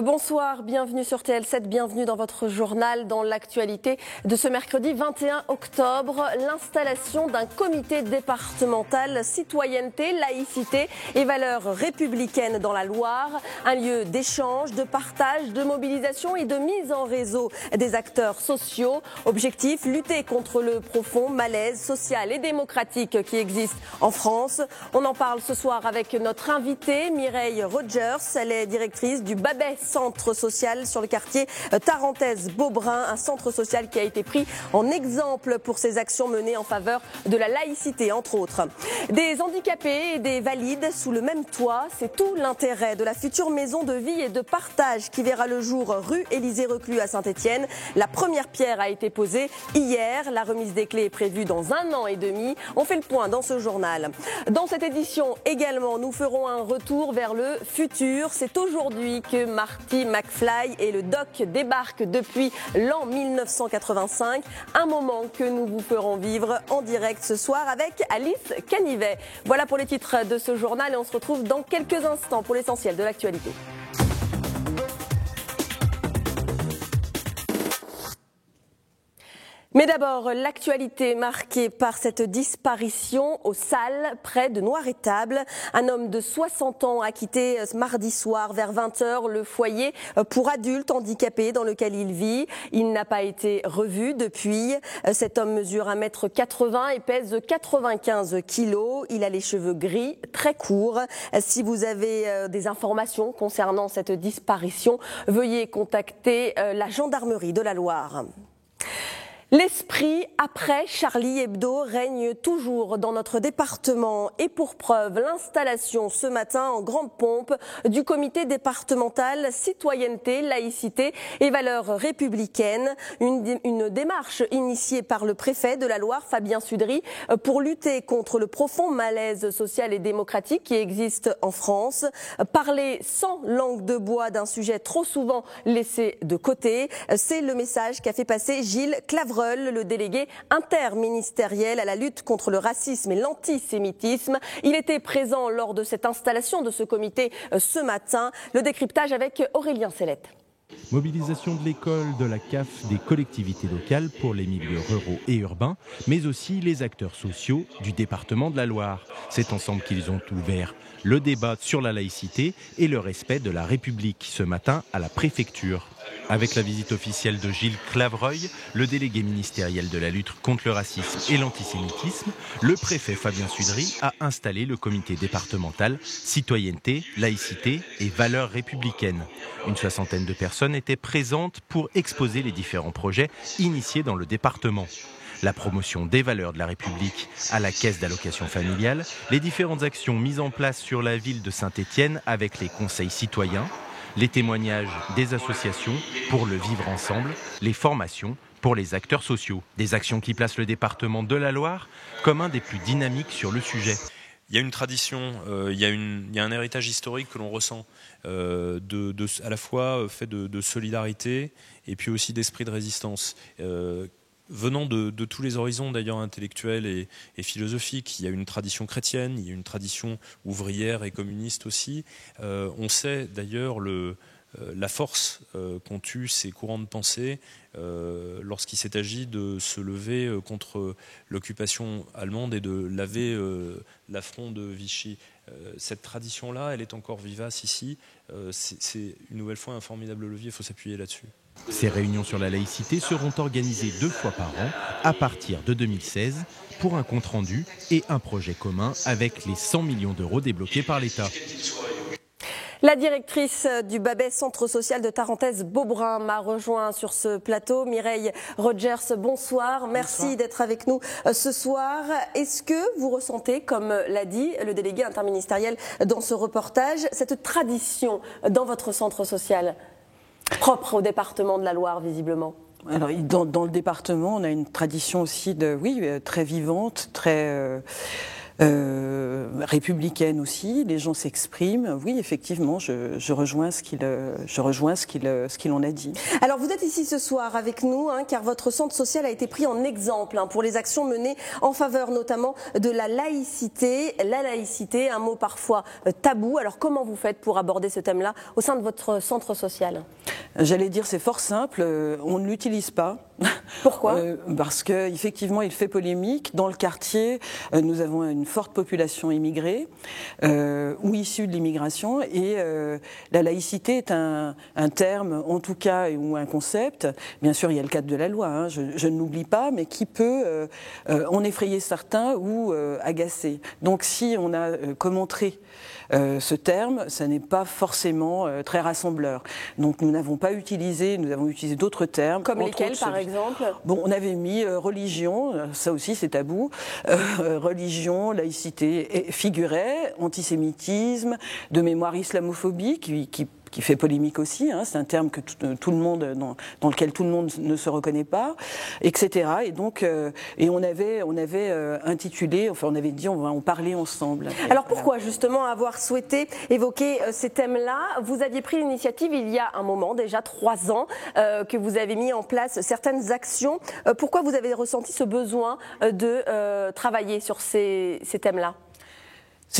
Bonsoir, bienvenue sur TL7, bienvenue dans votre journal, dans l'actualité de ce mercredi 21 octobre. L'installation d'un comité départemental citoyenneté, laïcité et valeurs républicaines dans la Loire. Un lieu d'échange, de partage, de mobilisation et de mise en réseau des acteurs sociaux. Objectif, lutter contre le profond malaise social et démocratique qui existe en France. On en parle ce soir avec notre invitée Mireille Rogers. Elle est directrice du Babet centre social sur le quartier Tarentaise-Beaubrun, un centre social qui a été pris en exemple pour ses actions menées en faveur de la laïcité, entre autres. Des handicapés et des valides sous le même toit, c'est tout l'intérêt de la future maison de vie et de partage qui verra le jour rue Élysée-Reclus à Saint-Étienne. La première pierre a été posée hier, la remise des clés est prévue dans 1 an et demi. On fait le point dans ce journal. Dans cette édition également, nous ferons un retour vers le futur. C'est aujourd'hui que Marty McFly et le Doc débarquent depuis l'an 1985. Un moment que nous vous ferons vivre en direct ce soir avec Alice Canivet. Voilà pour les titres de ce journal et on se retrouve dans quelques instants pour l'essentiel de l'actualité. Mais d'abord, l'actualité marquée par cette disparition au Salles, près de Noir-Étable. Un homme de 60 ans a quitté ce mardi soir vers 20h le foyer pour adultes handicapés dans lequel il vit. Il n'a pas été revu depuis. Cet homme mesure 1,80 m et pèse 95 kilos. Il a les cheveux gris, très courts. Si vous avez des informations concernant cette disparition, veuillez contacter la gendarmerie de la Loire. L'esprit après Charlie Hebdo règne toujours dans notre département et pour preuve l'installation ce matin en grande pompe du comité départemental citoyenneté, laïcité et valeurs républicaines. Une démarche initiée par le préfet de la Loire, Fabien Sudry, pour lutter contre le profond malaise social et démocratique qui existe en France. Parler sans langue de bois d'un sujet trop souvent laissé de côté, c'est le message qu'a fait passer Gilles Clavreul, le délégué interministériel à la lutte contre le racisme et l'antisémitisme. Il était présent lors de cette installation de ce comité ce matin. Le décryptage avec Aurélien Sellette. Mobilisation de l'école, de la CAF, des collectivités locales pour les milieux ruraux et urbains, mais aussi les acteurs sociaux du département de la Loire. C'est ensemble qu'ils ont ouvert le débat sur la laïcité et le respect de la République ce matin à la préfecture. Avec la visite officielle de Gilles Clavreul, le délégué ministériel de la lutte contre le racisme et l'antisémitisme, le préfet Fabien Sudry a installé le comité départemental citoyenneté, laïcité et valeurs républicaines. Une 60aine de personnes étaient présentes pour exposer les différents projets initiés dans le département. La promotion des valeurs de la République à la caisse d'allocation familiale, les différentes actions mises en place sur la ville de Saint-Étienne avec les conseils citoyens, les témoignages des associations pour le vivre ensemble, les formations pour les acteurs sociaux. Des actions qui placent le département de la Loire comme un des plus dynamiques sur le sujet. Il y a une tradition, il y a un héritage historique que l'on ressent, à la fois fait de solidarité et puis aussi d'esprit de résistance. Venant de tous les horizons d'ailleurs intellectuels et philosophiques, il y a une tradition chrétienne, il y a une tradition ouvrière et communiste aussi. On sait d'ailleurs la force qu'ont eu ces courants de pensée lorsqu'il s'est agi de se lever contre l'occupation allemande et de laver l'affront de Vichy. Cette tradition-là, elle est encore vivace ici. C'est une nouvelle fois un formidable levier, il faut s'appuyer là-dessus. Ces réunions sur la laïcité seront organisées 2 fois par an à partir de 2016 pour un compte-rendu et un projet commun avec les 100 millions d'euros débloqués par l'État. La directrice du Babet centre social de Tarentaise-Beaubrun m'a rejoint sur ce plateau. Mireille Rogers, bonsoir. Merci d'être avec nous ce soir. Est-ce que vous ressentez, comme l'a dit le délégué interministériel dans ce reportage, cette tradition dans votre centre social propre au département de la Loire, visiblement? Alors, dans le département, on a une tradition aussi très vivante, très républicaine aussi. Les gens s'expriment. Oui, effectivement, je rejoins ce qu'il en a dit. Alors vous êtes ici ce soir avec nous, car votre centre social a été pris en exemple pour les actions menées en faveur notamment de la laïcité. La laïcité, un mot parfois tabou. Alors comment vous faites pour aborder ce thème-là au sein de votre centre social ? J'allais dire c'est fort simple, on ne l'utilise pas. Pourquoi ? Parce qu'effectivement il fait polémique. Dans le quartier, nous avons une forte population immigrée ou issue de l'immigration et la laïcité est un terme en tout cas ou un concept. Bien sûr il y a le cadre de la loi, je ne l'oublie pas, mais qui peut en effrayer certains ou agacer. Donc si on a comme entrée ce terme, ça n'est pas forcément très rassembleur. Donc nous n'avons pas utilisé, nous avons utilisé d'autres termes. Comme lesquels par exemple ? Bon, on avait mis religion, ça aussi c'est tabou, religion, laïcité figurait, antisémitisme, de mémoire islamophobie qui fait polémique aussi, c'est un terme que tout le monde, dans lequel tout le monde ne se reconnaît pas, etc. Et donc, on avait intitulé, enfin on avait dit on va en parler ensemble. Alors pourquoi justement avoir souhaité évoquer ces thèmes-là ? Vous aviez pris l'initiative il y a un moment, déjà 3 ans, que vous avez mis en place certaines actions. Pourquoi vous avez ressenti ce besoin de travailler sur ces thèmes-là ?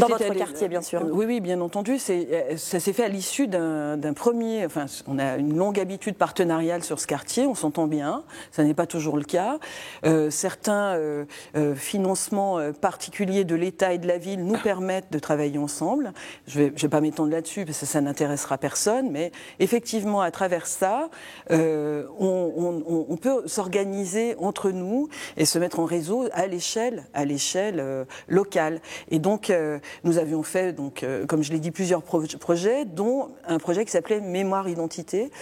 Dans votre quartier, bien sûr. Oui, bien entendu. Ça s'est fait à l'issue d'un premier... Enfin, on a une longue habitude partenariale sur ce quartier, on s'entend bien. Ça n'est pas toujours le cas. Certains financements particuliers de l'État et de la ville nous permettent de travailler ensemble. Je vais pas m'étendre là-dessus parce que ça n'intéressera personne, mais effectivement, à travers ça, on peut s'organiser entre nous et se mettre en réseau à l'échelle locale. Et donc, nous avions fait, donc, comme je l'ai dit, plusieurs projets, dont un projet qui s'appelait Mémoire Identité,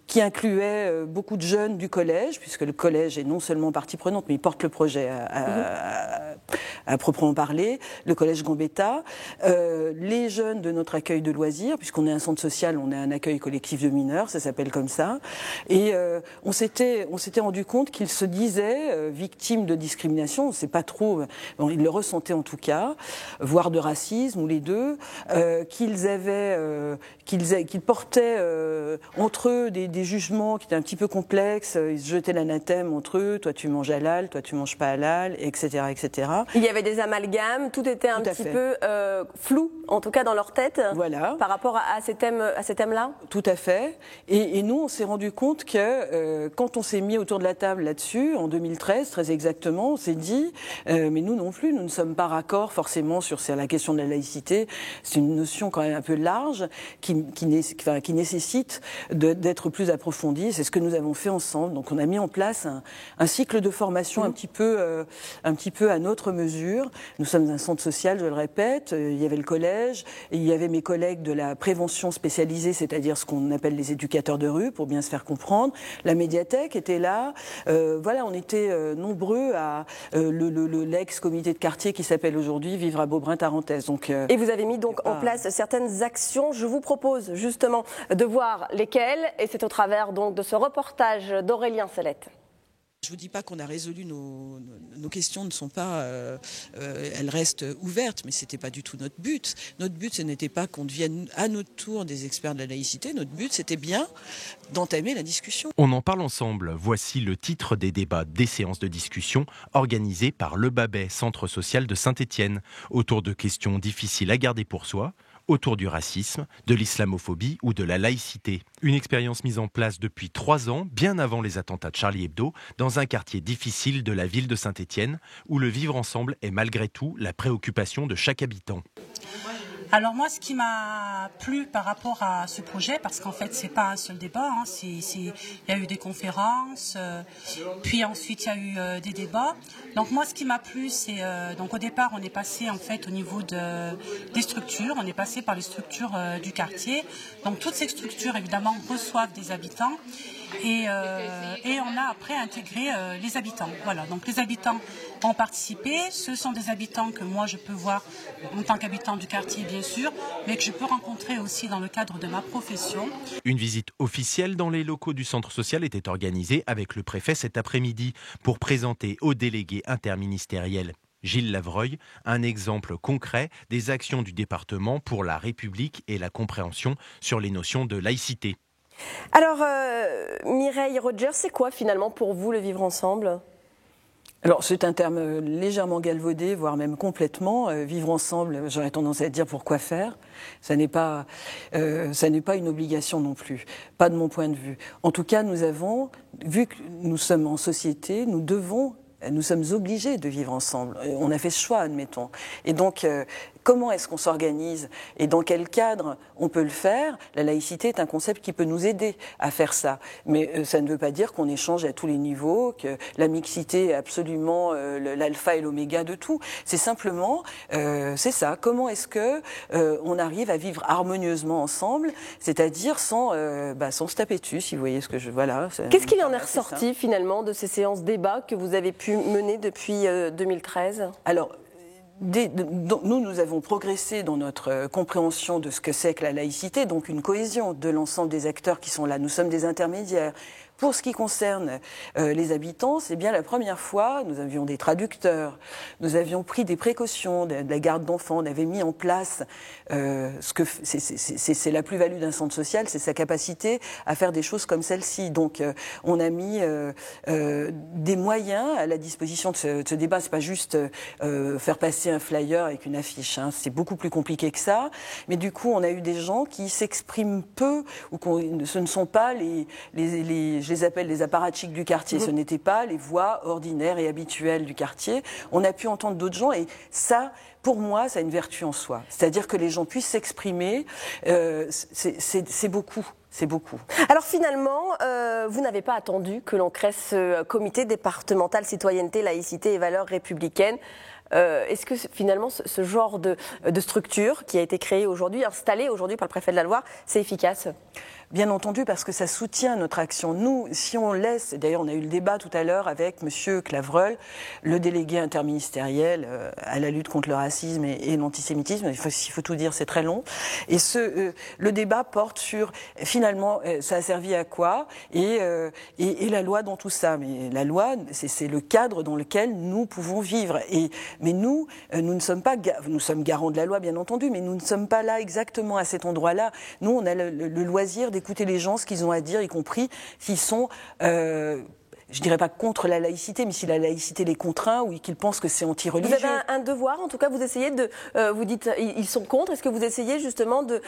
qui incluait beaucoup de jeunes du collège, puisque le collège est non seulement partie prenante, mais il porte le projet à proprement parler, le collège Gambetta, les jeunes de notre accueil de loisirs, puisqu'on est un centre social, on est un accueil collectif de mineurs, ça s'appelle comme ça, et on s'était rendu compte qu'ils se disaient victimes de discrimination, on ne sait pas trop, bon, ils le ressentaient en tout cas, voire de racisme, ou les deux, qu'ils portaient entre eux des jugements qui étaient un petit peu complexes, ils se jetaient l'anathème entre eux, toi tu manges halal, toi tu manges pas halal, etc., etc. Il y avait des amalgames, tout était un petit peu flou, en tout cas dans leur tête, voilà, par rapport à ces thèmes-là. Tout à fait. Et nous, on s'est rendu compte que quand on s'est mis autour de la table là-dessus, en 2013, très exactement, on s'est dit, mais nous non plus, nous ne sommes pas raccords forcément sur la question de la laïcité. C'est une notion quand même un peu large qui nécessite d'être plus approfondie. C'est ce que nous avons fait ensemble. Donc on a mis en place un cycle de formation un petit peu à notre mesure. Nous sommes un centre social, je le répète. Il y avait le collège, et il y avait mes collègues de la prévention spécialisée, c'est-à-dire ce qu'on appelle les éducateurs de rue, pour bien se faire comprendre. La médiathèque était là. Voilà, on était nombreux à l'ex-comité de quartier qui s'appelle aujourd'hui Vivre à Beaubrun-Tarentaise. Et vous avez mis donc en place certaines actions. Je vous propose justement de voir lesquelles, et c'est au travers donc de ce reportage d'Aurélien Sellette. Je ne vous dis pas qu'on a résolu nos questions, ne sont pas, elles restent ouvertes, mais ce n'était pas du tout notre but. Notre but, ce n'était pas qu'on devienne à notre tour des experts de la laïcité. Notre but, c'était bien d'entamer la discussion. On en parle ensemble. Voici le titre des débats, des séances de discussion organisées par Le Babet, centre social de Saint-Étienne, autour de questions difficiles à garder pour soi, autour du racisme, de l'islamophobie ou de la laïcité. Une expérience mise en place depuis 3 ans, bien avant les attentats de Charlie Hebdo, dans un quartier difficile de la ville de Saint-Étienne, où le vivre ensemble est malgré tout la préoccupation de chaque habitant. Alors moi, ce qui m'a plu par rapport à ce projet, parce qu'en fait, c'est pas un seul débat, il y a eu des conférences, puis ensuite il y a eu des débats. Donc moi, ce qui m'a plu, c'est donc au départ, on est passé en fait au niveau des structures, on est passé par les structures du quartier. Donc toutes ces structures, évidemment, reçoivent des habitants. Et on a après intégré les habitants. Voilà, donc les habitants ont participé. Ce sont des habitants que moi je peux voir en tant qu'habitant du quartier, bien sûr, mais que je peux rencontrer aussi dans le cadre de ma profession. Une visite officielle dans les locaux du centre social était organisée avec le préfet cet après-midi pour présenter aux délégués interministériels Gilles Lavreuil, un exemple concret des actions du département pour la République et la compréhension sur les notions de laïcité. Alors, Mireille Rogers, c'est quoi finalement pour vous le vivre ensemble ? Alors, c'est un terme légèrement galvaudé, voire même complètement. Vivre ensemble, j'aurais tendance à dire pourquoi faire. Ça n'est pas une obligation non plus, pas de mon point de vue. En tout cas, nous avons, vu que nous sommes en société, nous sommes obligés de vivre ensemble. On a fait ce choix, admettons. Et donc, comment est-ce qu'on s'organise et dans quel cadre on peut le faire? La laïcité est un concept qui peut nous aider à faire ça. Mais ça ne veut pas dire qu'on échange à tous les niveaux, que la mixité est absolument l'alpha et l'oméga de tout. C'est simplement, c'est ça. Comment est-ce que on arrive à vivre harmonieusement ensemble, c'est-à-dire sans se taper dessus, si vous voyez ce que je... Voilà. Qu'est-ce qu'il en est ressorti finalement de ces séances débat que vous avez pu mener depuis 2013 ? Alors, nous avons progressé dans notre compréhension de ce que c'est que la laïcité, donc une cohésion de l'ensemble des acteurs qui sont là. Nous sommes des intermédiaires. Pour ce qui concerne les habitants, c'est bien la première fois, nous avions des traducteurs, nous avions pris des précautions de la garde d'enfants, on avait mis en place c'est la plus-value d'un centre social, c'est sa capacité à faire des choses comme celle-ci. Donc on a mis des moyens à la disposition de ce débat. C'est pas juste faire passer un flyer avec une affiche, hein. C'est beaucoup plus compliqué que ça. Mais du coup, on a eu des gens qui s'expriment peu ou ce ne sont pas je les appelle les apparatchiks du quartier. Ce n'étaient pas les voix ordinaires et habituelles du quartier. On a pu entendre d'autres gens et ça, pour moi, ça a une vertu en soi. C'est-à-dire que les gens puissent s'exprimer, c'est beaucoup. C'est beaucoup. Alors finalement, vous n'avez pas attendu que l'on crée ce comité départemental citoyenneté, laïcité et valeurs républicaines. Est-ce que finalement ce genre de structure qui a été créée aujourd'hui, installée aujourd'hui par le préfet de la Loire, c'est efficace ? Bien entendu, parce que ça soutient notre action. Nous, si on laisse, d'ailleurs on a eu le débat tout à l'heure avec M. Clavreul, le délégué interministériel à la lutte contre le racisme et l'antisémitisme, il faut tout dire, c'est très long. Et le débat porte sur, finalement, ça a servi à quoi et la loi dans tout ça. Mais la loi, c'est le cadre dans lequel nous pouvons vivre. Mais nous ne sommes pas, nous sommes garants de la loi, bien entendu, mais nous ne sommes pas là exactement à cet endroit-là. Nous, on a le loisir d'écouter les gens, ce qu'ils ont à dire, y compris s'ils sont, je dirais pas contre la laïcité, mais si la laïcité les contraint ou qu'ils pensent que c'est anti-religieux. Vous avez un devoir, en tout cas, vous essayez vous dites ils sont contre, est-ce que vous essayez justement de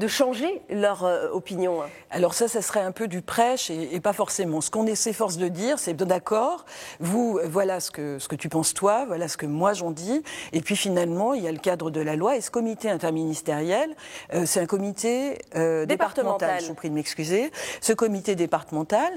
changer leur opinion ? Alors ça serait un peu du prêche et pas forcément. Ce qu'on s'efforce de dire, c'est d'accord, voilà ce que tu penses toi, voilà ce que moi j'en dis, et puis finalement, il y a le cadre de la loi, et ce comité interministériel, c'est un comité départemental, je vous prie de m'excuser, ce comité départemental,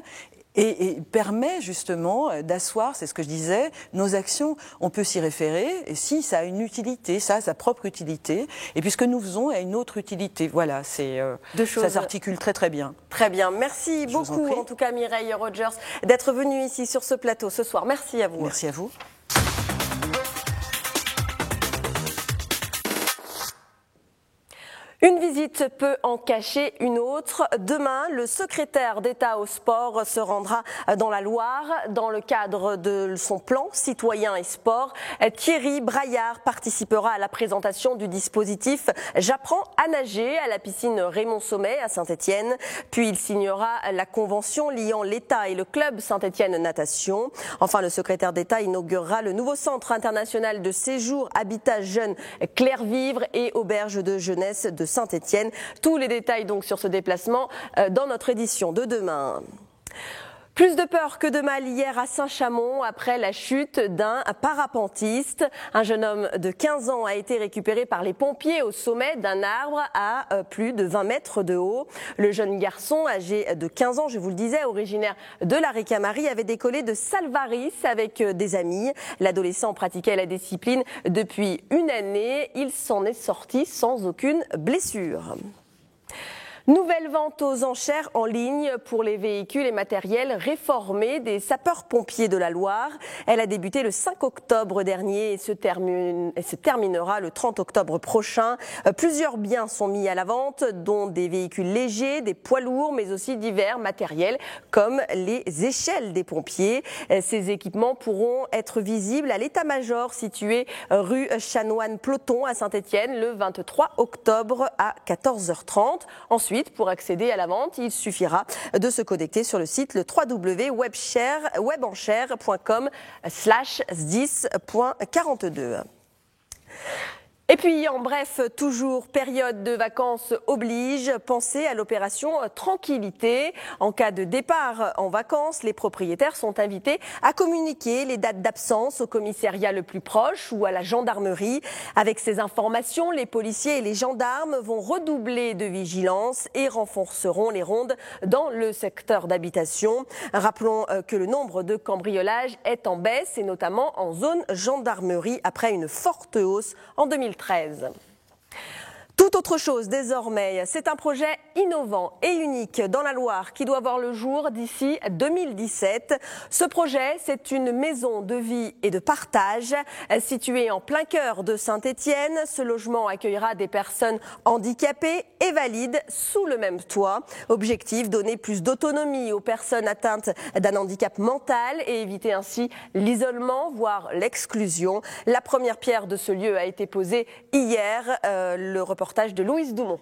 et permet justement d'asseoir, c'est ce que je disais, nos actions. On peut s'y référer, et si ça a une utilité, ça a sa propre utilité, et puis ce que nous faisons a une autre utilité. Voilà, ça s'articule très très bien. Très bien, merci beaucoup en tout cas Mireille Rogers d'être venue ici sur ce plateau ce soir. Merci à vous. Merci à vous. Une visite peut en cacher une autre. Demain, le secrétaire d'État au sport se rendra dans la Loire dans le cadre de son plan citoyen et sport. Thierry Braillard participera à la présentation du dispositif J'apprends à nager à la piscine Raymond Sommet à Saint-Étienne. Puis il signera la convention liant l'État et le club Saint-Étienne Natation. Enfin, le secrétaire d'État inaugurera le nouveau centre international de séjour Habitat Jeunes Clair-Vivre et auberge de jeunesse de Saint-Étienne. Tous les détails donc sur ce déplacement dans notre édition de demain. Plus de peur que de mal hier à Saint-Chamond après la chute d'un parapentiste. Un jeune homme de 15 ans a été récupéré par les pompiers au sommet d'un arbre à plus de 20 mètres de haut. Le jeune garçon, âgé de 15 ans, je vous le disais, originaire de la Ricamarie, avait décollé de Salvaris avec des amis. L'adolescent pratiquait la discipline depuis une année. Il s'en est sorti sans aucune blessure. Nouvelle vente aux enchères en ligne pour les véhicules et matériels réformés des sapeurs-pompiers de la Loire. Elle a débuté le 5 octobre dernier et se terminera le 30 octobre prochain. Plusieurs biens sont mis à la vente, dont des véhicules légers, des poids lourds, mais aussi divers matériels comme les échelles des pompiers. Ces équipements pourront être visibles à l'état-major situé rue Chanoine-Ploton à Saint-Étienne le 23 octobre à 14h30. Ensuite, pour accéder à la vente, il suffira de se connecter sur le site le www.webenchère.com/sdis.42. Et puis, en bref, toujours période de vacances oblige, pensez à l'opération Tranquillité. En cas de départ en vacances, les propriétaires sont invités à communiquer les dates d'absence au commissariat le plus proche ou à la gendarmerie. Avec ces informations, les policiers et les gendarmes vont redoubler de vigilance et renforceront les rondes dans le secteur d'habitation. Rappelons que le nombre de cambriolages est en baisse et notamment en zone gendarmerie après une forte hausse en 2013. Tout autre chose désormais, c'est un projet innovant et unique dans la Loire qui doit voir le jour d'ici 2017. Ce projet, c'est une maison de vie et de partage située en plein cœur de Saint-Étienne. Ce logement accueillera des personnes handicapées et valides sous le même toit. Objectif, donner plus d'autonomie aux personnes atteintes d'un handicap mental et éviter ainsi l'isolement, voire l'exclusion. La première pierre de ce lieu a été posée hier. Le reportage de Louise Doumont.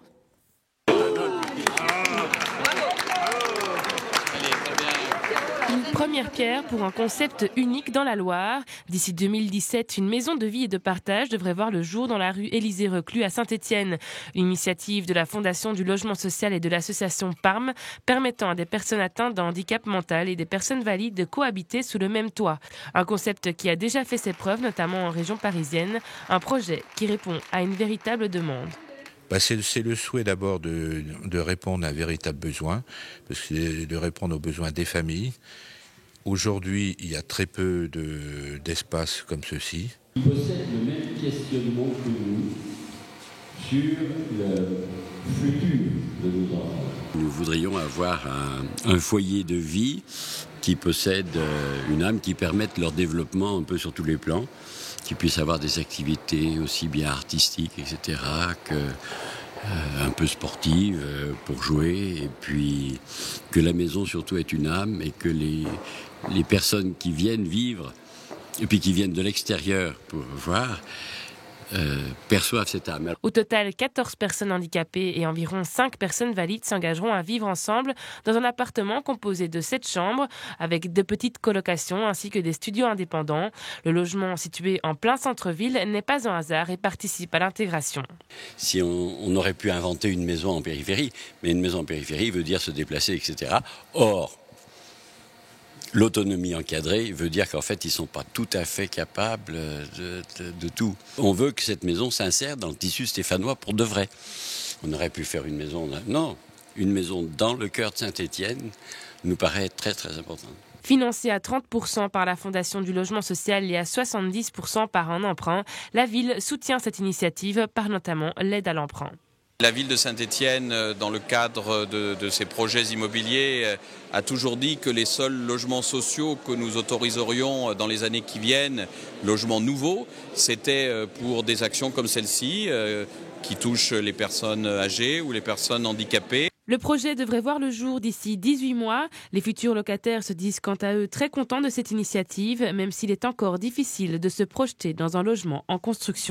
Une première pierre pour un concept unique dans la Loire. D'ici 2017, une maison de vie et de partage devrait voir le jour dans la rue Élysée-Reclus à Saint-Étienne. Une initiative de la Fondation du logement social et de l'association PARM permettant à des personnes atteintes d'un handicap mental et des personnes valides de cohabiter sous le même toit. Un concept qui a déjà fait ses preuves, notamment en région parisienne. Un projet qui répond à une véritable demande. C'est le souhait d'abord de répondre à un véritable besoin, parce que c'est de répondre aux besoins des familles. Aujourd'hui, il y a très peu d'espaces comme ceci. Ils possèdent le même questionnement que nous sur le futur de nos enfants. Nous voudrions avoir un foyer de vie qui possède une âme qui permette leur développement un peu sur tous les plans, qui puissent avoir des activités aussi bien artistiques, etc., un peu sportives pour jouer, et puis que la maison surtout ait une âme et que les personnes qui viennent vivre, et puis qui viennent de l'extérieur pour voir, perçoivent cette âme. Au total, 14 personnes handicapées et environ 5 personnes valides s'engageront à vivre ensemble dans un appartement composé de 7 chambres avec de petites colocations ainsi que des studios indépendants. Le logement situé en plein centre-ville n'est pas un hasard et participe à l'intégration. Si on aurait pu inventer une maison en périphérie, mais une maison en périphérie veut dire se déplacer, etc. Or, l'autonomie encadrée veut dire qu'en fait, ils ne sont pas tout à fait capables de tout. On veut que cette maison s'insère dans le tissu stéphanois pour de vrai. On aurait pu faire une maison... Non, une maison dans le cœur de Saint-Étienne nous paraît très, très importante. Financée à 30% par la Fondation du logement social et à 70% par un emprunt, la ville soutient cette initiative par notamment l'aide à l'emprunt. La ville de Saint-Étienne, dans le cadre de ses projets immobiliers, a toujours dit que les seuls logements sociaux que nous autoriserions dans les années qui viennent, logements nouveaux, c'était pour des actions comme celle-ci, qui touchent les personnes âgées ou les personnes handicapées. Le projet devrait voir le jour d'ici 18 mois. Les futurs locataires se disent quant à eux très contents de cette initiative, même s'il est encore difficile de se projeter dans un logement en construction.